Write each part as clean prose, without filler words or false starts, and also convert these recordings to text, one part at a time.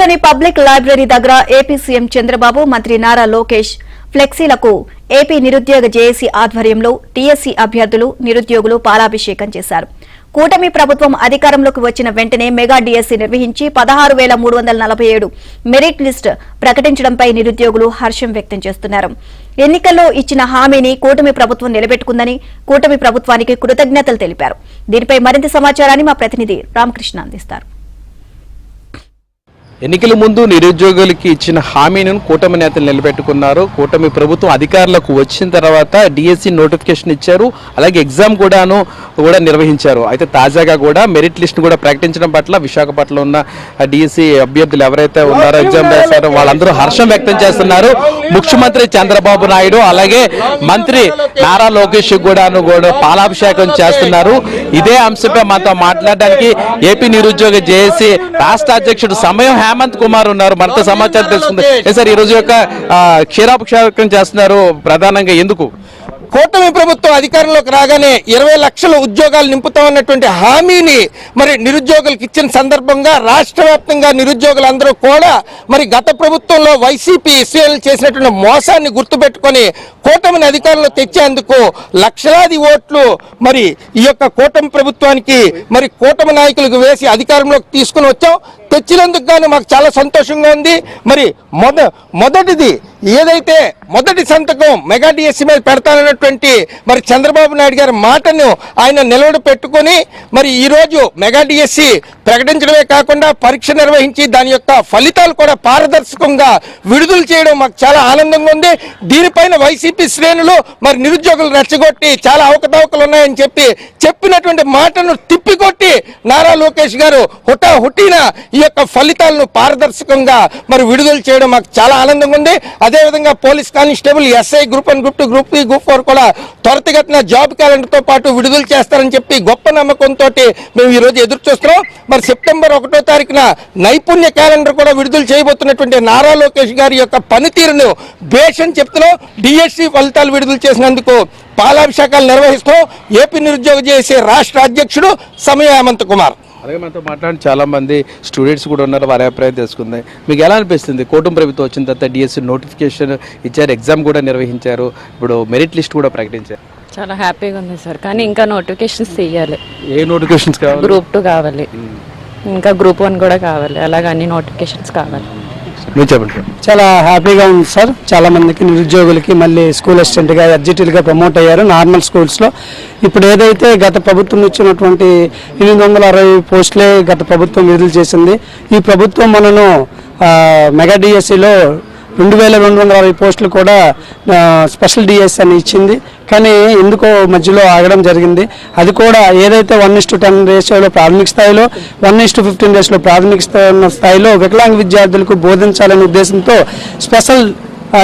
నగరంలోని public library దగ్గర AP CM Chandrababu, మంత్రి నారా లోకేష్ ఫ్లెక్సీలకు ఏపీ నిరుద్యోగ జేఏసీ ఆధ్వర్యంలో టీఎస్సీ అభ్యర్థులు, నిరుద్యోగులు పాలాభిషేకం చేశారు. కూటమి ప్రభుత్వం అధికారంలోకి వచ్చిన వెంటనే మెగా డీఎస్సీ నిర్వహించి 16,347 మెరిట్ లిస్ట్ ప్రకటించడంపై నిరుద్యోగులు హర్షం వ్యక్తం చేస్తున్నారు. ఎన్నికల్లో ఇచ్చిన హామీని కూటమి ప్రభుత్వం నిలబెట్టుకుందని కూటమి ప్రభుత్వానికి కృతజ్ఞతలు తెలిపారు. దీనిపై మరింత సమాచారాన్ని మా ప్రతినిధి రామకృష్ణ అందిస్తారు. ఎన్నికల ముందు నిరుద్యోగులకి ఇచ్చిన హామీని కూటమి నేతలు నిలబెట్టుకున్నారు. కూటమి ప్రభుత్వం అధికారులకు వచ్చిన తర్వాత డిఎస్సి నోటిఫికేషన్ ఇచ్చారు. అలాగే ఎగ్జామ్ కూడా నిర్వహించారు. అయితే తాజాగా కూడా మెరిట్ లిస్ట్ కూడా ప్రకటించడం పట్ల విశాఖపట్నంలో ఉన్న డిఎస్సి అభ్యర్థులు ఎవరైతే ఉన్నారో ఎగ్జామ్ రాశారో వాళ్ళందరూ హర్షం వ్యక్తం చేస్తున్నారు. ముఖ్యమంత్రి చంద్రబాబు నాయుడు అలాగే మంత్రి నారా లోకేష్ కూడా పాలాభిషేకం చేస్తున్నారు. ఇదే అంశంపై మనతో మాట్లాడడానికి ఏపీ నిరుద్యోగ జేఏసీ రాష్ట్ర అధ్యక్షుడు సమయం హేమంత్ కుమార్ ఉన్నారు. మనతో సమాచారం తెలుసుకుంది. సార్, ఈ రోజు యొక్క క్షీరాభిషేకం చేస్తున్నారు ప్రధానంగా ఎందుకు? కూటమి ప్రభుత్వం అధికారంలోకి రాగానే 20 లక్షల ఉద్యోగాలు నింపుతామన్నటువంటి హామీని మరి నిరుద్యోగులకు ఇచ్చిన సందర్భంగా రాష్ట్ర వ్యాప్తంగా నిరుద్యోగులందరూ కూడా మరి గత ప్రభుత్వంలో వైసీపీ ఇస్రాయల్ చేసినటువంటి మోసాన్ని గుర్తుపెట్టుకొని కూటమిని అధికారంలో తెచ్చేందుకు లక్షలాది ఓట్లు మరి ఈ యొక్క కూటమి ప్రభుత్వానికి మరి కూటమి నాయకులకు వేసి అధికారంలోకి తీసుకుని వచ్చాం. తెచ్చినందుకు గాను మాకు చాలా సంతోషంగా ఉంది. మరి మొదటిది ఏదైతే మొదటి సంతకం మెగా డిఎస్సీ మీద పెడతానన్నటువంటి మరి చంద్రబాబు నాయుడు గారి మాటను ఆయన నిలబడి పెట్టుకుని మరి ఈరోజు మెగా డిఎస్సీ ప్రకటించడమే కాకుండా పరీక్ష నిర్వహించి దాని యొక్క ఫలితాలు కూడా పారదర్శకంగా విడుదల చేయడం మాకు చాలా ఆనందంగా ఉంది. దీనిపైన వైసీపీ శ్రేణులు మరి నిరుద్యోగులు రెచ్చగొట్టి చాలా అవకతవకలు ఉన్నాయని చెప్పినటువంటి మాటను తిప్పికొట్టి నారా లోకేష్ గారు హుటాహుటిన ఈ యొక్క ఫలితాలను పారదర్శకంగా మరి విడుదల చేయడం మాకు చాలా ఆనందంగా ఉంది. అదేవిధంగా police constable, SI group 1, group 2, group 3, group 4 కూడా త్వరితగతిన జాబ్ క్యాలెండర్ తో పాటు విడుదల చేస్తారని చెప్పి గొప్ప నమ్మకంతో మేము ఈ రోజు ఎదురు చూస్తున్నాం. మరి సెప్టెంబర్ 1వ తారీఖున నైపుణ్య క్యాలెండర్ కూడా విడుదల చేయబోతున్నటువంటి నారా లోకేష్ గారి యొక్క పనితీరును బేషన్ చెప్తున్నాం. డిఎస్సి ఫలితాలు విడుదల చేసినందుకు పాలాభిషేకాలు నిర్వహిస్తూ ఏపీ నిరుద్యోగ జేఏసీ రాష్ట్ర అధ్యక్షుడు సమయం హేమంత్ కుమార్. అలాగే మనతో మాట్లాడిన చాలా మంది స్టూడెంట్స్ కూడా ఉన్నారు. వారి అభిప్రాయం తెలుసుకుంది. మీకు ఎలా అనిపిస్తుంది? కూటమి ప్రభుత్వం వచ్చిన తర్వాత డిఎస్సి నోటిఫికేషన్ ఇచ్చారు, ఎగ్జామ్ కూడా నిర్వహించారు, ఇప్పుడు మెరిట్ లిస్ట్ కూడా ప్రకటించారు. చాలా హ్యాపీగా ఉంది సార్. కానీ ఇంకా నోటిఫికేషన్స్ తీయాలి. ఏ నోటిఫికేషన్స్ కావాలి? గ్రూప్ 2 కావాలి, ఇంకా గ్రూప్ 1 కూడా కావాలి. అలాగే అన్ని నోటిఫికేషన్స్ కావాలి. చాలా హ్యాపీగా ఉంది సార్. చాలా మందికి నిరుద్యోగులకి మళ్ళీ స్కూల్ అసిస్టెంట్గా, ఎడ్జిటీలుగా ప్రమోట్ అయ్యారు నార్మల్ స్కూల్స్లో. ఇప్పుడు ఏదైతే గత ప్రభుత్వం ఇచ్చినటువంటి 860 పోస్టులే గత ప్రభుత్వం విడుదల చేసింది. ఈ ప్రభుత్వం మనను మెగా డిఎస్సిలో 2260 పోస్టులు కూడా స్పెషల్ డిఎస్ అని ఇచ్చింది. కానీ ఎందుకో మధ్యలో ఆగడం జరిగింది. అది కూడా ఏదైతే 1:10 రేషియోలో ప్రాథమిక స్థాయిలో, 1:15 రేషియోలో ప్రాథమిక స్థాయిలో వికలాంగ విద్యార్థులకు బోధించాలనే ఉద్దేశంతో స్పెషల్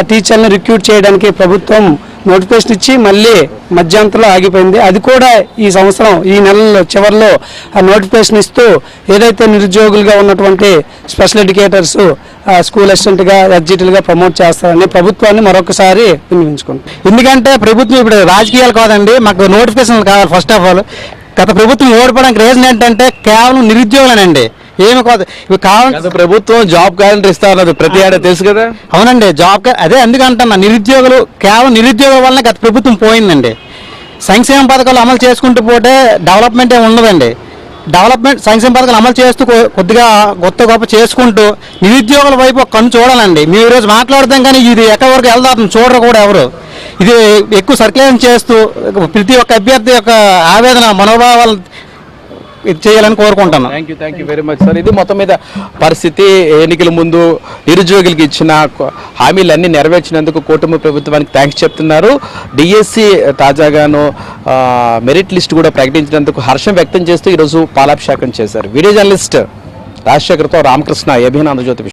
టీచర్ని రిక్రూట్ చేయడానికి ప్రభుత్వం నోటిఫికేషన్ ఇచ్చి మళ్ళీ మధ్యాంతరంలో ఆగిపోయింది. అది కూడా ఈ సంవత్సరం ఈ నెల చివరిలో ఆ నోటిఫికేషన్ ఇస్తూ ఏదైతే నిరుద్యోగులుగా ఉన్నటువంటి స్పెషల్ ఎడ్యుకేటర్స్ స్కూల్ అసిస్టెంట్గా, ఎడ్జిటీలుగా ప్రమోట్ చేస్తారని ప్రభుత్వాన్ని మరొకసారి వినియోగించుకుంటాం. ఎందుకంటే ప్రభుత్వం ఇప్పుడు రాజకీయాలు కాదండి, మాకు నోటిఫికేషన్లు కావాలి. ఫస్ట్ ఆఫ్ ఆల్ గత ప్రభుత్వం ఓడిపోవడానికి రీజన్ ఏంటంటే కేవలం నిరుద్యోగులనండి. ఏమి కాదు, ఇవి కావాలి. ప్రభుత్వం జాబ్ క్యాలెండర్ ఇస్తా ఉన్నది ప్రతి ఏడా తెలుసు కదా. అవునండి, జాబ్ అదే అందుకంటున్నా. నిరుద్యోగులు కేవలం నిరుద్యోగుల వల్ల గత ప్రభుత్వం పోయిందండి. సంక్షేమ పథకాలు అమలు చేసుకుంటూ పోతే డెవలప్మెంట్ ఏమి ఉండదండి. డెవలప్మెంట్ సంక్షేమ పథకాలు అమలు చేస్తూ కొద్దిగా గొప్ప చేసుకుంటూ నిరుద్యోగుల వైపు ఒక కన్ను చూడాలండి. మేము ఈరోజు మాట్లాడతాం కానీ ఇది ఎక్కడి వరకు వెళ్తాం చూడరు కూడా ఎవరు. ఇది ఎక్కువ సర్క్యులేషన్ చేస్తూ ప్రతి ఒక్క అభ్యర్థి యొక్క ఆవేదన మనోభావాలు ఇది చేయాలని కోరుకుంటున్నాను. Thank you very much sir. ఇది మొత్తం మీద పరిస్థితి. ఎన్నికల ముందు నిరుద్యోగులకు ఇచ్చిన హామీలన్నీ నెరవేర్చినందుకు కూటమి ప్రభుత్వానికి థ్యాంక్స్ చెప్తున్నారు. డిఎస్సి తాజాగాను మెరిట్ లిస్ట్ కూడా ప్రకటించినందుకు హర్షం వ్యక్తం చేస్తూ ఈరోజు పాలాభిషేకం చేశారు. వీడియో జర్నలిస్ట్ రాజశేఖర్తో రామకృష్ణ, ఏబీఎన్ ఆంధ్రజ్యోతి.